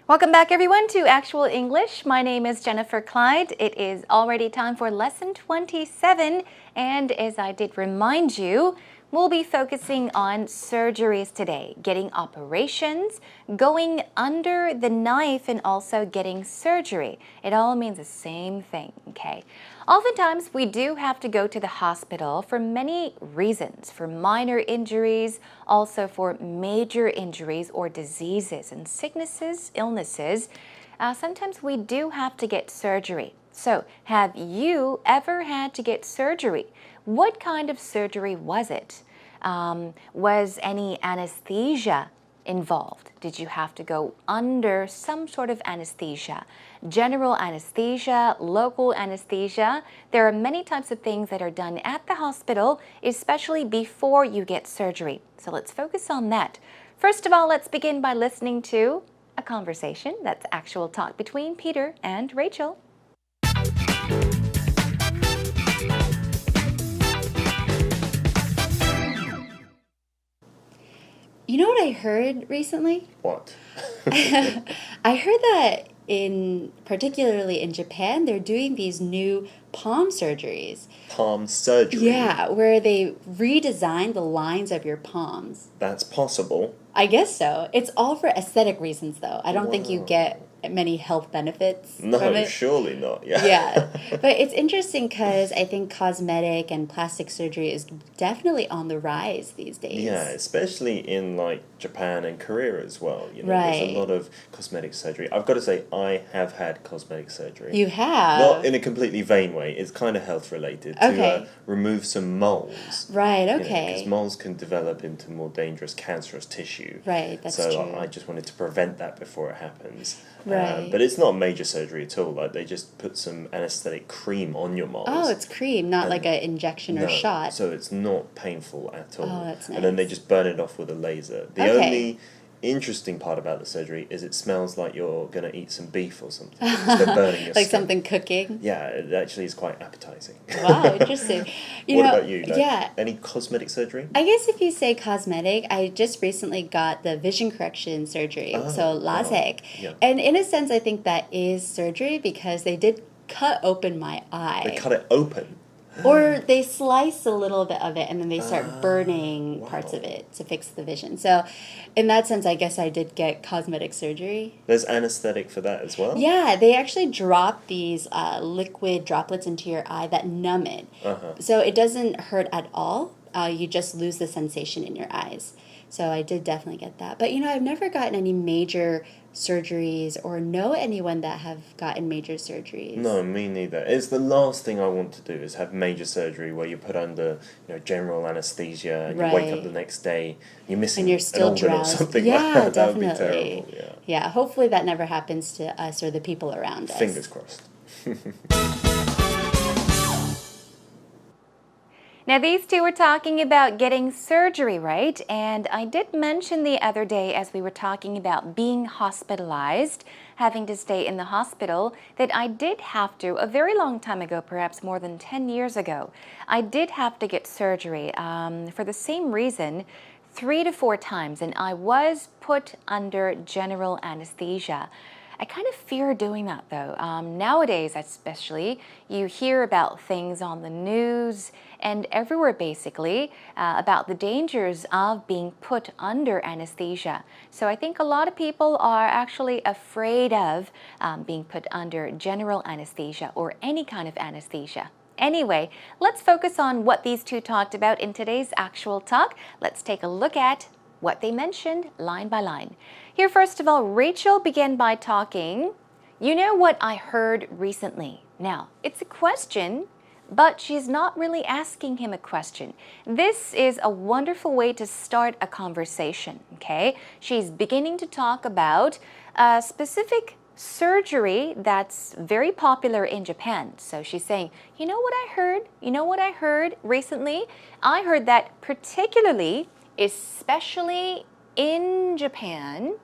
Welcome back everyone to Actual English. My name is Jennifer Clyde. It is already time for lesson 27, and as I did remind you, we'll be focusing on surgeries today, getting operations, going under the knife, and also getting surgery. It all means the same thing, okay? Oftentimes, we do have to go to the hospital for many reasons, for minor injuries, also for major injuries or diseases and sicknesses, illnesses. Sometimes we do have to get surgery. So, have you ever had to get surgery? What kind of surgery was it? Was any anesthesia involved? Did you have to go under some sort of anesthesia? General anesthesia, local anesthesia. There are many types of things that are done at the hospital, especially before you get surgery. So let's focus on that. First of all, let's begin by listening to a conversation. That's actual talk between Peter and Rachel. You know what I heard recently? What? I heard that particularly in Japan, they're doing these new palm surgeries. Palm surgery? Yeah, where they redesign the lines of your palms. That's possible. I guess so. It's all for aesthetic reasons, though. I don't think you get many health benefits from No, it. surely not. Yeah. Yeah. But it's interesting because I think cosmetic and plastic surgery is definitely on the rise these days. Yeah, especially in like Japan and Korea as well. You know, Right. There's a lot of cosmetic surgery. I've got to say, I have had cosmetic surgery. You have? Not in a completely vain way. It's kind of health related. Okay. To remove some moles. Right, okay. Because moles can develop into more dangerous cancerous tissue. Right, that's so true. I just wanted to prevent that before it happens. Right. But it's not major surgery at all. Like they just put some anesthetic cream on your moles. Oh, it's cream, not like an injection or shot. So it's not painful at all. Oh, that's And then nice. they just burn it off with a laser. The Okay. only interesting part about the surgery is it smells like you're going to eat some beef or something. They're burning your Like skin. something cooking? Yeah, it actually is quite appetizing. Wow, interesting. What about you? Yeah. Any cosmetic surgery? I guess if you say cosmetic, I just recently got the vision correction surgery, so LASIK. Yeah. And in a sense, I think that is surgery because they did cut open my eye. They cut it open. Or they slice a little bit of it and then they start burning parts of it to fix the vision. So in that sense, I guess I did get cosmetic surgery. There's anesthetic for that as well? Yeah, they actually drop these liquid droplets into your eye that numb it. So it doesn't hurt at all. You just lose the sensation in your eyes. So I did definitely get that. But, I've never gotten any major surgeries or know anyone that have gotten major surgeries. No, me neither. It's the last thing I want to do is have major surgery where you're put under, general anesthesia and you wake up the next day, you're missing And you're still an organ drowsed. or something Yeah, like that. definitely. That would be terrible. Yeah, hopefully that never happens to us or the people around us. Fingers crossed. Now, these two were talking about getting surgery, right? And I did mention the other day as we were talking about being hospitalized, having to stay in the hospital, that I did have to, a very long time ago, perhaps more than 10 years ago, I did have to get surgery for the same reason 3 to 4 times, and I was put under general anesthesia. I kind of fear doing that though. Nowadays especially, you hear about things on the news and everywhere basically about the dangers of being put under anesthesia. So I think a lot of people are actually afraid of being put under general anesthesia or any kind of anesthesia. Anyway, let's focus on what these two talked about in today's actual talk. Let's take a look at what they mentioned line by line. Here, first of all, Rachel began by talking, you know what I heard recently. Now, it's a question, but she's not really asking him a question. This is a wonderful way to start a conversation, okay? She's beginning to talk about a specific surgery that's very popular in Japan. So she's saying, you know what I heard? You know what I heard recently? I heard that particularly, especially in Japan,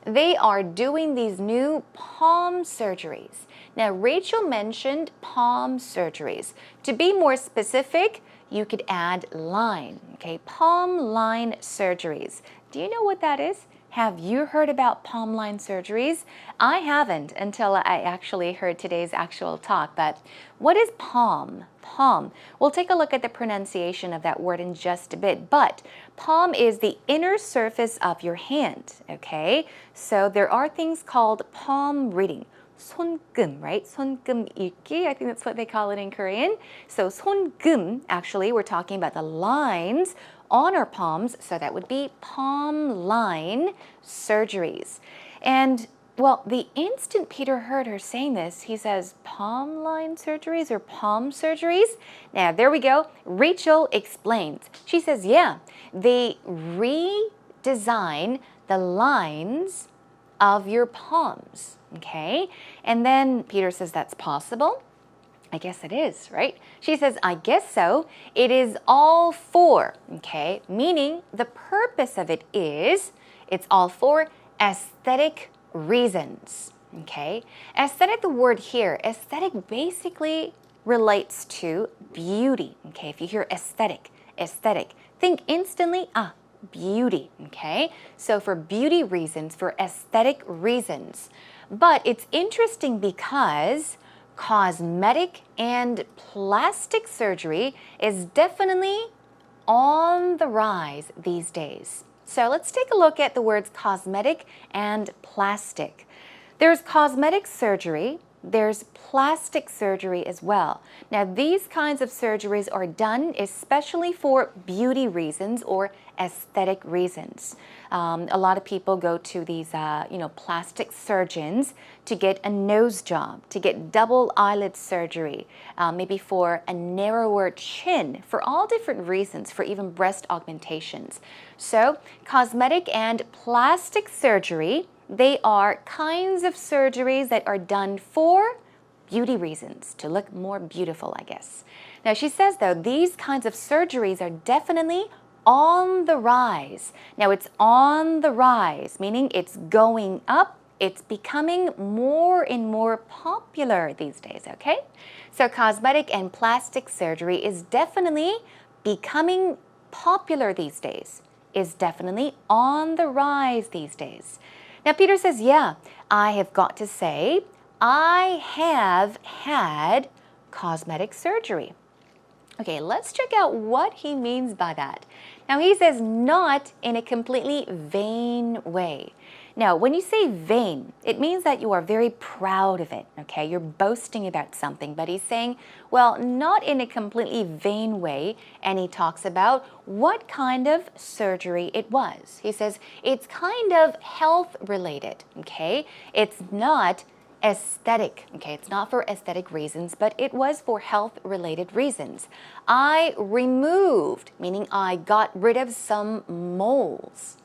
they are doing these new palm surgeries. Now, Rachel mentioned palm surgeries. To be more specific, you could add line, okay? Palm line surgeries. Do you know what that is? Have you heard about palm line surgeries? I haven't until I actually heard today's actual talk, but what is palm? Palm. We'll take a look at the pronunciation of that word in just a bit, but palm is the inner surface of your hand, okay? So there are things called palm reading. 손금, right? 손금 읽기, I think that's what they call it in Korean. So 손금, actually, we're talking about the lines on our palms, so that would be palm line surgeries. And well, the instant Peter heard her saying this, he says, palm line surgeries or palm surgeries? Now, there we go. Rachel explains. She says, yeah, they redesign the lines of your palms, okay? And then Peter says, that's possible. I guess it is, right? She says, I guess so. It is all for, okay? Meaning the purpose of it is, it's all for aesthetic reasons, okay? Aesthetic, the word here, aesthetic basically relates to beauty, okay? If you hear aesthetic, think instantly, beauty, okay? So for beauty reasons, for aesthetic reasons. But it's interesting because cosmetic and plastic surgery is definitely on the rise these days. So let's take a look at the words cosmetic and plastic. There's cosmetic surgery, there's plastic surgery as well. Now these kinds of surgeries are done especially for beauty reasons or aesthetic reasons. A lot of people go to these plastic surgeons to get a nose job, to get double eyelid surgery, maybe for a narrower chin, for all different reasons, for even breast augmentations. So cosmetic and plastic surgery, they are kinds of surgeries that are done for beauty reasons, to look more beautiful, I guess. Now she says though, these kinds of surgeries are definitely on the rise. Now it's on the rise, meaning it's going up, it's becoming more and more popular these days, okay? So cosmetic and plastic surgery is definitely becoming popular these days, is definitely on the rise these days. Now Peter says, yeah, I have got to say, I have had cosmetic surgery. Okay, let's check out what he means by that. Now he says not in a completely vain way. Now, when you say vain, it means that you are very proud of it, okay? You're boasting about something, but he's saying, well, not in a completely vain way, and he talks about what kind of surgery it was. He says it's kind of health related, okay? It's not aesthetic, okay? It's not for aesthetic reasons, but it was for health-related reasons. I removed, meaning I got rid of some moles.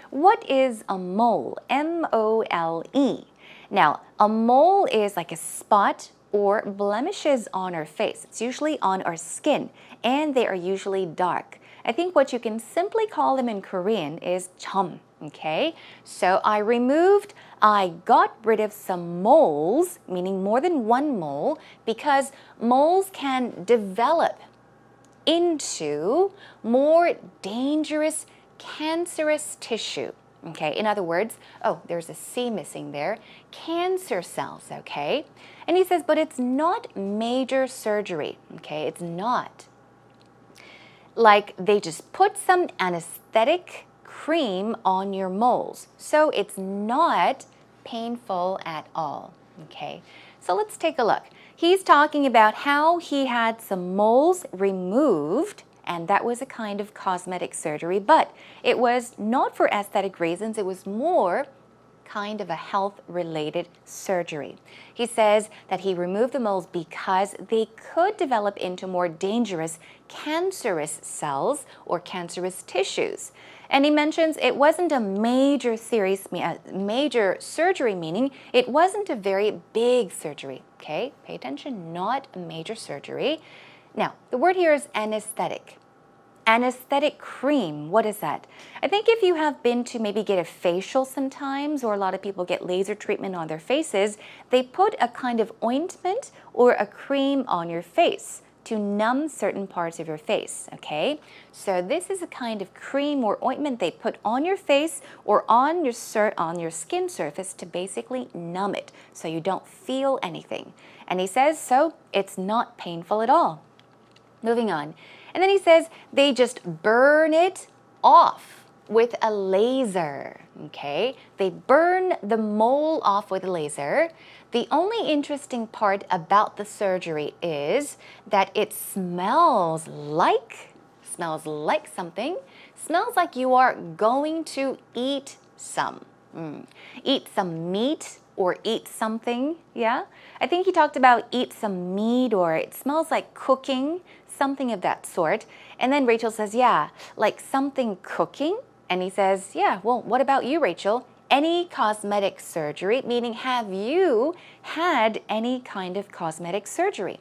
What is a mole? M-O-L-E. Now, a mole is like a spot or blemishes on our face. It's usually on our skin, and they are usually dark. I think what you can simply call them in Korean is 점, okay? So I got rid of some moles, meaning more than one mole, because moles can develop into more dangerous cancerous tissue, okay? In other words, oh, there's a C missing there, cancer cells, okay? And he says, but it's not major surgery, okay? It's not. Like they just put some anesthetic cream on your moles. So it's not painful at all, okay? So let's take a look. He's talking about how he had some moles removed, and that was a kind of cosmetic surgery, but it was not for aesthetic reasons. It was more kind of a health-related surgery. He says that he removed the moles because they could develop into more dangerous cancerous cells or cancerous tissues. And he mentions it wasn't a major surgery, meaning it wasn't a very big surgery, okay? Pay attention, not a major surgery. Now, the word here is anesthetic. Anesthetic cream, what is that? I think if you have been to maybe get a facial sometimes, or a lot of people get laser treatment on their faces, they put a kind of ointment or a cream on your face to numb certain parts of your face, okay? So this is a kind of cream or ointment they put on your face or on your skin surface to basically numb it so you don't feel anything. And he says, so it's not painful at all. Moving on. And then he says they just burn it off with a laser, okay? They burn the mole off with a laser. The only interesting part about the surgery is that it smells like something. Smells like you are going to eat some. Eat some meat or eat something, yeah? I think he talked about eat some meat or it smells like cooking, something of that sort. And then Rachel says, yeah, like something cooking. And he says, yeah, well, what about you, Rachel? Any cosmetic surgery, meaning have you had any kind of cosmetic surgery?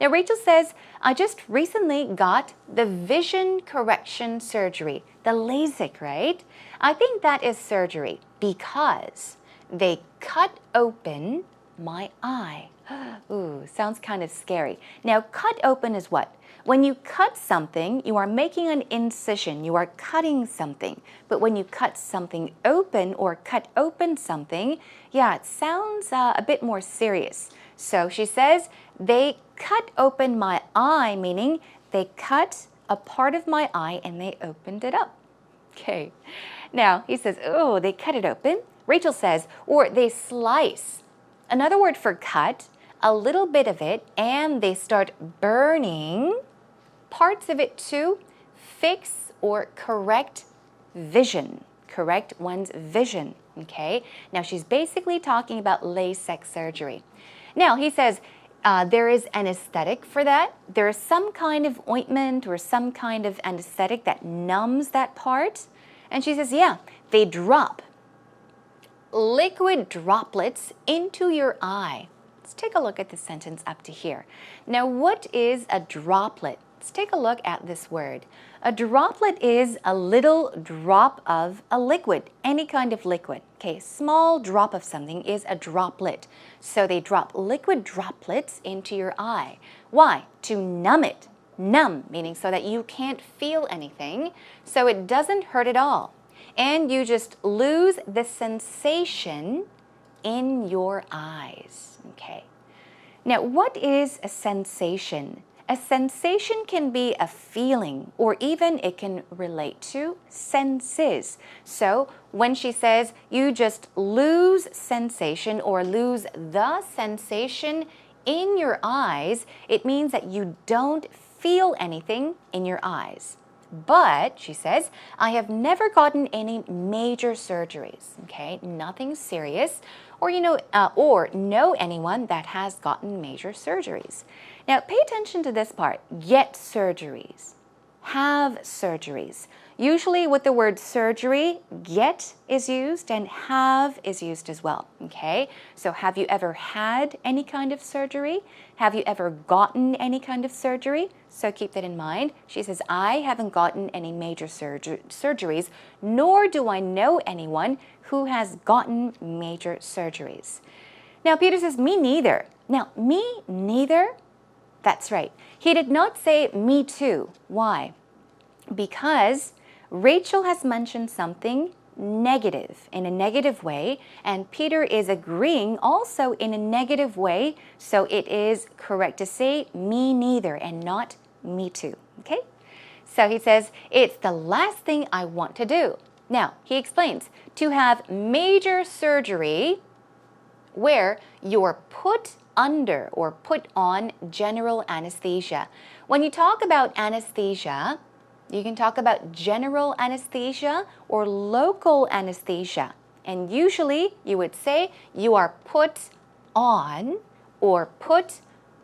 Now, Rachel says, I just recently got the vision correction surgery, the LASIK, right? I think that is surgery because they cut open my eye. Ooh, sounds kind of scary. Now, cut open is what? When you cut something, you are making an incision. You are cutting something. But when you cut something open or cut open something, yeah, it sounds a bit more serious. So she says, they cut open my eye, meaning they cut a part of my eye and they opened it up. Okay. Now, he says, oh, they cut it open. Rachel says, or they slice. Another word for cut, a little bit of it, and they start burning parts of it to fix or correct vision, correct one's vision, okay? Now, she's basically talking about LASIK surgery. Now, he says there is anesthetic for that. There is some kind of ointment or some kind of anesthetic that numbs that part. And she says, yeah, they drop liquid droplets into your eye. Let's take a look at the sentence up to here. Now, what is a droplet? Let's take a look at this word. A droplet is a little drop of a liquid, any kind of liquid. Okay, small drop of something is a droplet. So they drop liquid droplets into your eye. Why? To numb it. Numb, meaning so that you can't feel anything, so it doesn't hurt at all. And you just lose the sensation in your eyes. Okay. Now, what is a sensation? A sensation can be a feeling, or even it can relate to senses. So when she says you just lose sensation or lose the sensation in your eyes, it means that you don't feel anything in your eyes. But, she says, I have never gotten any major surgeries, okay? Nothing serious, or, or know anyone that has gotten major surgeries. Now, pay attention to this part. Get surgeries. Have surgeries. Usually with the word surgery, get is used and have is used as well, okay? So have you ever had any kind of surgery? Have you ever gotten any kind of surgery? So keep that in mind. She says, I haven't gotten any major surgeries, nor do I know anyone who has gotten major surgeries. Now, Peter says, me neither. Now, me neither? That's right. He did not say me too. Why? Because Rachel has mentioned something negative, in a negative way, and Peter is agreeing also in a negative way, so it is correct to say me neither and not me too, okay? So he says, it's the last thing I want to do. Now, he explains, to have major surgery where you're put under or put on general anesthesia. When you talk about anesthesia, you can talk about general anesthesia or local anesthesia. And usually you would say you are put on or put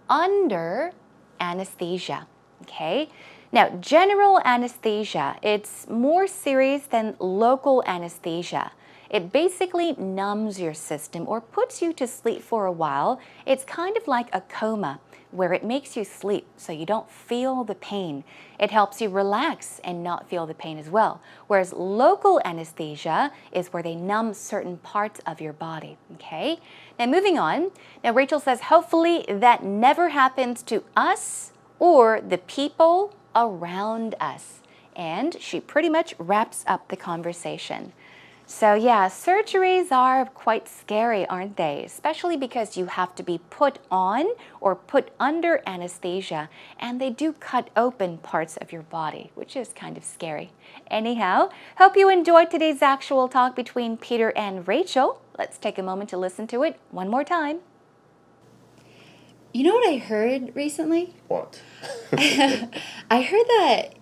under anesthesia. Okay? Now, general anesthesia, it's more serious than local anesthesia. It basically numbs your system or puts you to sleep for a while. It's kind of like a coma where it makes you sleep so you don't feel the pain. It helps you relax and not feel the pain as well. Whereas local anesthesia is where they numb certain parts of your body, okay? Now moving on, now Rachel says, hopefully that never happens to us or the people around us. And she pretty much wraps up the conversation. So yeah, surgeries are quite scary, aren't they? Especially because you have to be put on or put under anesthesia, and they do cut open parts of your body, which is kind of scary. Anyhow, hope you enjoyed today's actual talk between Peter and Rachel. Let's take a moment to listen to it one more time. You know what I heard recently? What? I heard that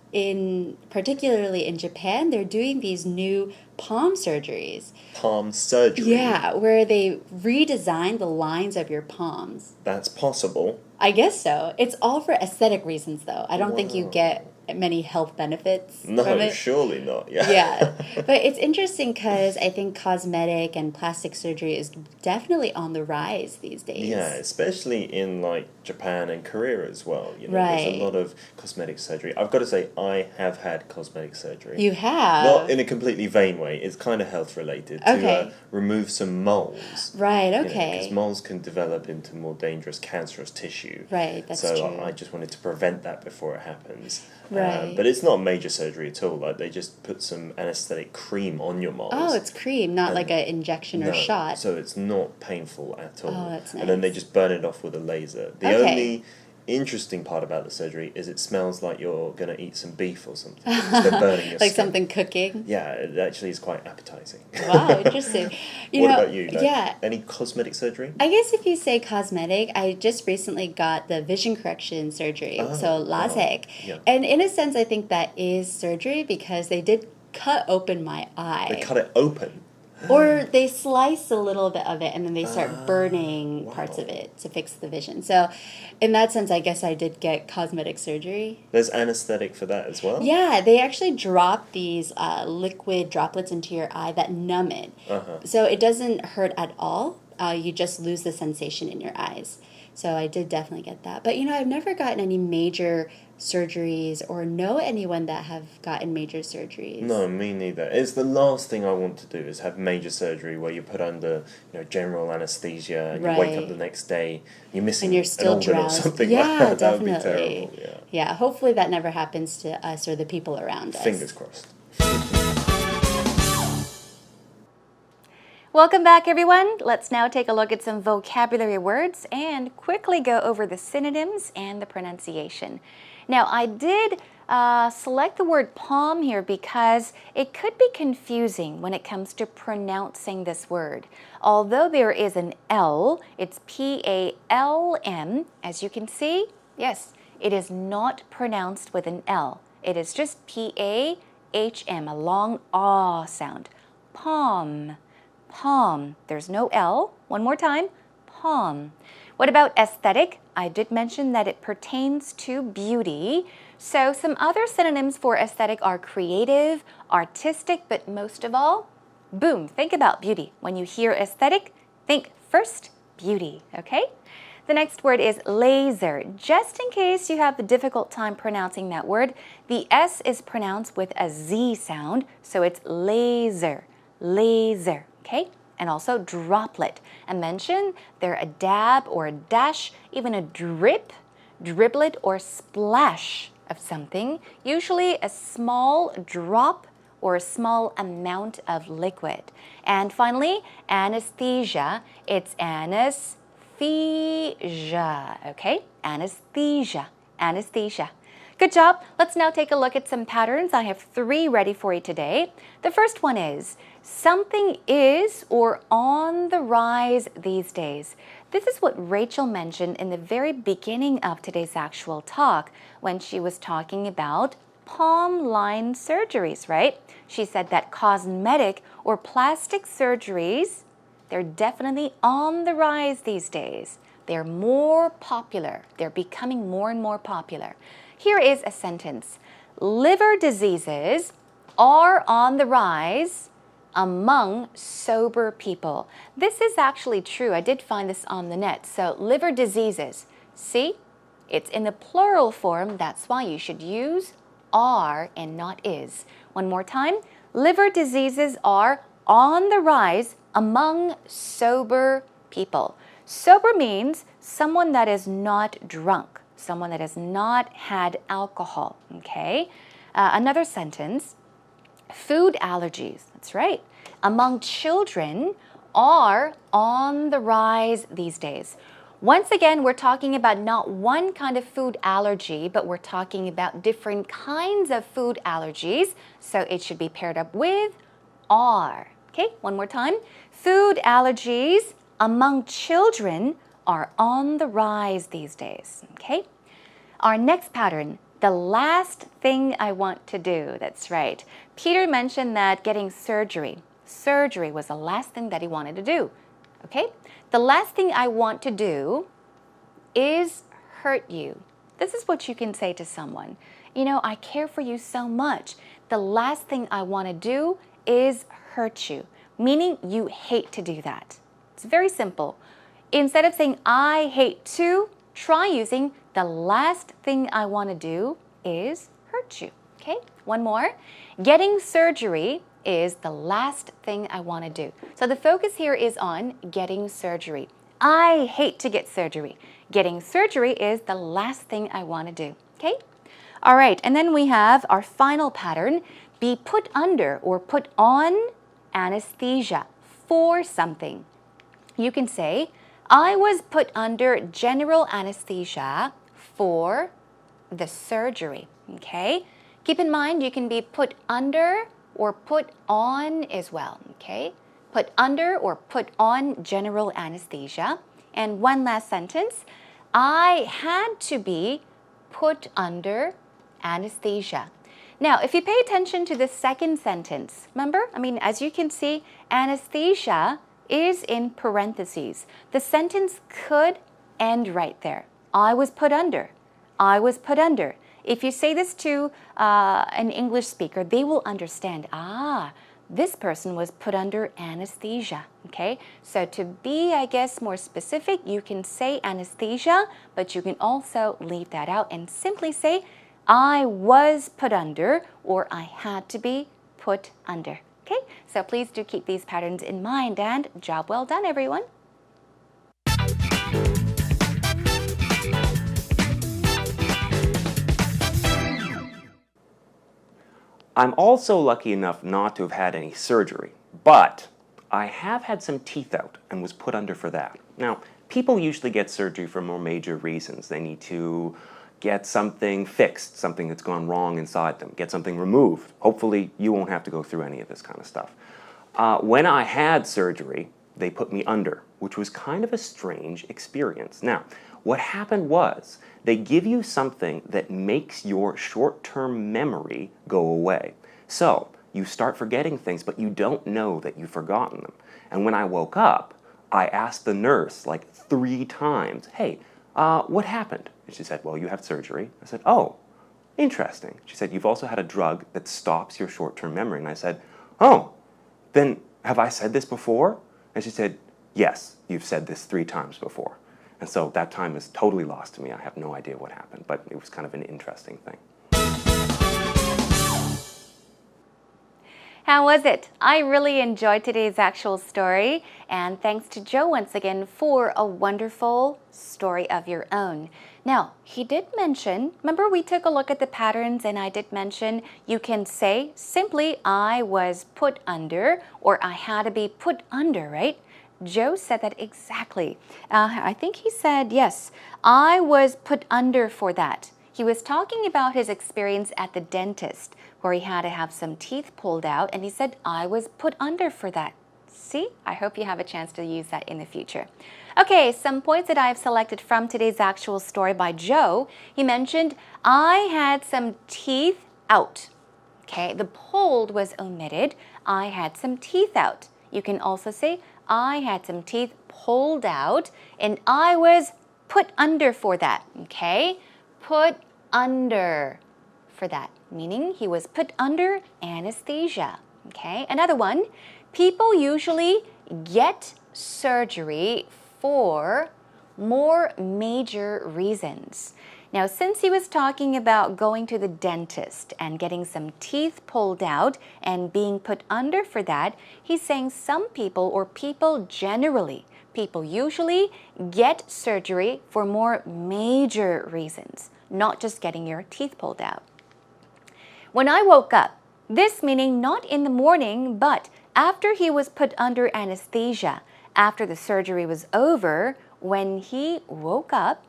particularly in Japan, they're doing these new palm surgeries. Palm surgery? Yeah, where they redesign the lines of your palms. That's possible. I guess so. It's all for aesthetic reasons, though. I don't think you get many health benefits from No, it. surely not. Yeah. Yeah. But it's interesting because I think cosmetic and plastic surgery is definitely on the rise these days. Yeah, especially in like Japan and Korea as well. You know, Right. There's a lot of cosmetic surgery. I've got to say, I have had cosmetic surgery. You have? Not in a completely vain way. It's kind of health related. Okay. To remove some moles. Right, okay. Because moles can develop into more dangerous cancerous tissue. Right, that's so true. I just wanted to prevent that before it happens. Right. But it's not major surgery at all. Like they just put some anesthetic cream on your moles. Oh, it's cream, not like an injection or No, shot. so it's not painful at all. Oh, that's And then they nice. just burn it off with a laser. The Okay. only interesting part about the surgery is it smells like you're going to eat some beef or something. Because they're burning your Like skin. something cooking. Yeah, it actually is quite appetizing. Wow, interesting. What about you? Like, yeah. Any cosmetic surgery? I guess if you say cosmetic, I just recently got the vision correction surgery, so LASIK. yeah. And in a sense, I think that is surgery because they did cut open my eye. They cut it open. Or they slice a little bit of it and then they start burning parts of wow. it to fix the vision. So in that sense, I guess I did get cosmetic surgery. There's anesthetic for that as well? Yeah, they actually drop these liquid droplets into your eye that numb it. So it doesn't hurt at all. You just lose the sensation in your eyes. So I did definitely get that. But, I've never gotten any major surgeries or know anyone that have gotten major surgeries. No, me neither. It's the last thing I want to do is have major surgery where you're put under, general anesthesia and you wake up Right. the next day, you're missing And you're still an organ or drowsed. something Yeah, like that. That would be definitely. terrible. Yeah. Yeah, hopefully that never happens to us or the people around us. Fingers crossed. Welcome back, everyone. Let's now take a look at some vocabulary words and quickly go over the synonyms and the pronunciation. Now, I did select the word palm here because it could be confusing when it comes to pronouncing this word. Although there is an L, it's P-A-L-M. As you can see, yes, it is not pronounced with an L. It is just P-A-H-M, a long ah sound. Palm. Palm. There's no L. One more time. Palm. What about aesthetic? I did mention that it pertains to beauty. So some other synonyms for aesthetic are creative, artistic, but most of all, boom, think about beauty. When you hear aesthetic, think first beauty, okay? The next word is laser. Just in case you have a difficult time pronouncing that word, the S is pronounced with a Z sound, so it's laser. Laser, okay? And also droplet. I mentioned they're a dab or a dash, even a drip, driblet, or splash of something, usually a small drop or a small amount of liquid. And finally, anesthesia. It's anesthesia, okay? Anesthesia, anesthesia. Good job. Let's now take a look at some patterns. I have 3 ready for you today. The first one is, something is or on the rise these days. This is what Rachel mentioned in the very beginning of today's actual talk when she was talking about palm line surgeries, right? She said that cosmetic or plastic surgeries, they're definitely on the rise these days. They're more popular. They're becoming more and more popular. Here is a sentence. Liver diseases are on the rise among sober people. This is actually true. I did find this on the net. So liver diseases, see, it's in the plural form. That's why you should use are and not is. One more time. Liver diseases are on the rise among sober people. Sober means someone that is not drunk. someone that has not had alcohol, okay? Another sentence, food allergies, that's right, among children are on the rise these days. Once again, we're talking about not one kind of food allergy, but we're talking about different kinds of food allergies. So it should be paired up with are. Okay, one more time. Food allergies among children are on the rise these days. Okay, our next pattern, the last thing I want to do. That's right. Peter mentioned that getting surgery was the last thing that he wanted to do. Okay, the last thing I want to do is hurt you. This is what you can say to someone. You know, I care for you so much. The last thing I want to do is hurt you, meaning you hate to do that. It's very simple. Instead of saying I hate to, try using the last thing I want to do is hurt you. Okay, one more. Getting surgery is the last thing I want to do. So the focus here is on getting surgery. I hate to get surgery. Getting surgery is the last thing I want to do. Okay? All right, and then we have our final pattern, be put under or put on anesthesia for something. You can say, I was put under general anesthesia for the surgery. Okay? Keep in mind, you can be put under or put on as well, okay? Put under or put on general anesthesia. And one last sentence, I had to be put under anesthesia. Now, if you pay attention to the second sentence, remember, as you can see, anesthesia is in parentheses. The sentence could end right there. I was put under. I was put under. If you say this to an English speaker, they will understand, this person was put under anesthesia, okay? So to be, I guess, more specific, you can say anesthesia, but you can also leave that out and simply say, I was put under or I had to be put under, okay? So please do keep these patterns in mind and job well done, everyone. I'm also lucky enough not to have had any surgery, but I have had some teeth out and was put under for that. Now, people usually get surgery for more major reasons. They need to get something fixed, something that's gone wrong inside them, get something removed. Hopefully, you won't have to go through any of this kind of stuff. When I had surgery, they put me under, which was kind of a strange experience. Now, what happened was they give you something that makes your short-term memory go away. So you start forgetting things, but you don't know that you've forgotten them. And when I woke up, I asked the nurse like 3 times, hey, what happened? And she said, well, you have surgery. I said, oh, interesting. She said, you've also had a drug that stops your short-term memory. And I said, oh, then have I said this before? And she said, yes, you've said this 3 times before. And so that time is totally lost to me. I have no idea what happened, but it was kind of an interesting thing. How was it? I really enjoyed today's actual story, and thanks to Joe once again for a wonderful story of your own. Now, he did mention, remember we took a look at the patterns and I did mention you can say simply I was put under or I had to be put under, right? Joe said that exactly. I think he said, yes, I was put under for that. He was talking about his experience at the dentist where he had to have some teeth pulled out, and he said, I was put under for that. See, I hope you have a chance to use that in the future. Okay, some points that I've selected from today's actual story by Joe. He mentioned, I had some teeth out. Okay, the pulled was omitted. I had some teeth out. You can also say, I had some teeth pulled out, and I was put under for that. Okay, put under for that, meaning he was put under anesthesia. Okay, another one, people usually get surgery for more major reasons. Now, since he was talking about going to the dentist and getting some teeth pulled out and being put under for that, he's saying some people or people generally, people usually get surgery for more major reasons, not just getting your teeth pulled out. When I woke up, this meaning not in the morning, but after he was put under anesthesia, after the surgery was over, when he woke up,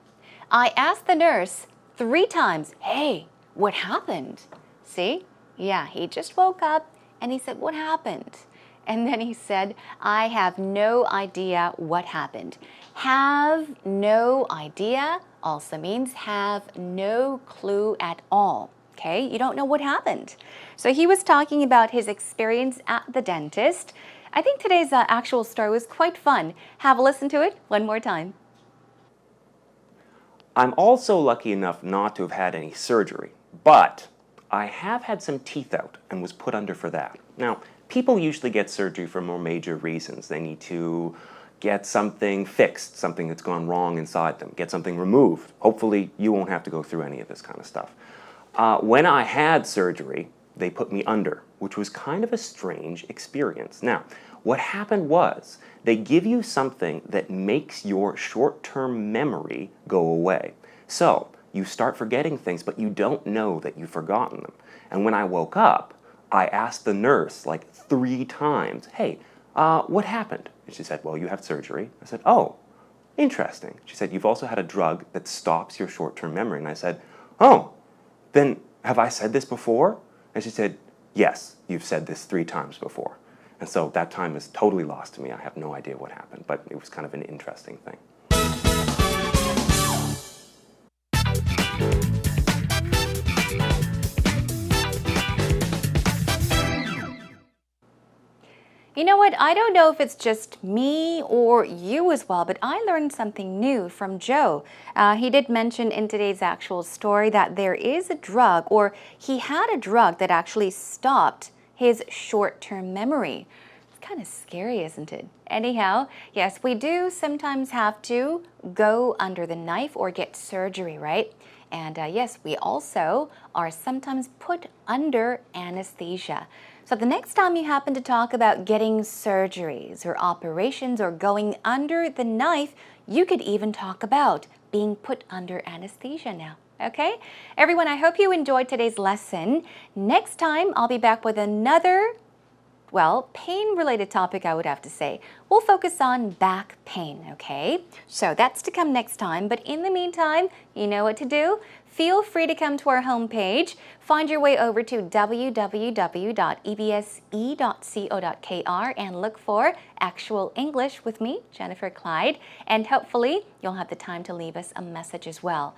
I asked the nurse 3 times, "Hey, what happened?" See? Yeah, he just woke up and he said, "What happened?" And then he said, "I have no idea what happened." Have no idea also means have no clue at all. Okay, you don't know what happened. So he was talking about his experience at the dentist. I think today's actual story was quite fun. Have a listen to it one more time. I'm also lucky enough not to have had any surgery, but I have had some teeth out and was put under for that. Now, people usually get surgery for more major reasons. They need to get something fixed, something that's gone wrong inside them, get something removed. Hopefully, you won't have to go through any of this kind of stuff. When I had surgery, they put me under, which was kind of a strange experience. Now, what happened was they give you something that makes your short-term memory go away. So you start forgetting things, but you don't know that you've forgotten them. And when I woke up, I asked the nurse like 3 times, "Hey, what happened?" And she said, "Well, you have surgery." I said, "Oh, interesting." She said, "You've also had a drug that stops your short-term memory." And I said, "Oh, then have I said this before?" And she said, "Yes, you've said this 3 times before." And so that time is totally lost to me. I have no idea what happened, but it was kind of an interesting thing. You know what? I don't know if it's just me or you as well, but I learned something new from Joe. He did mention in today's actual story that there is a drug, or he had a drug that actually stopped his short-term memory. It's kind of scary, isn't it? Anyhow, yes, we do sometimes have to go under the knife or get surgery, right? And yes, we also are sometimes put under anesthesia. So the next time you happen to talk about getting surgeries or operations or going under the knife, you could even talk about being put under anesthesia now. Okay? Everyone, I hope you enjoyed today's lesson. Next time, I'll be back with another, well, pain-related topic, I would have to say. We'll focus on back pain, okay? So that's to come next time. But in the meantime, you know what to do. Feel free to come to our homepage. Find your way over to www.ebse.co.kr and look for Actual English with me, Jennifer Clyde. And hopefully, you'll have the time to leave us a message as well.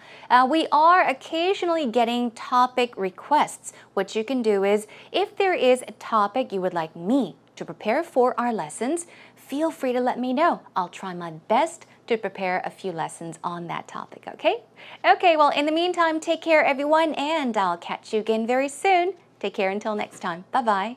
We are occasionally getting topic requests. What you can do is, if there is a topic you would like me to prepare for our lessons, feel free to let me know. I'll try my best to prepare a few lessons on that topic, okay? Okay, well, in the meantime, take care, everyone, and I'll catch you again very soon. Take care until next time. Bye-bye.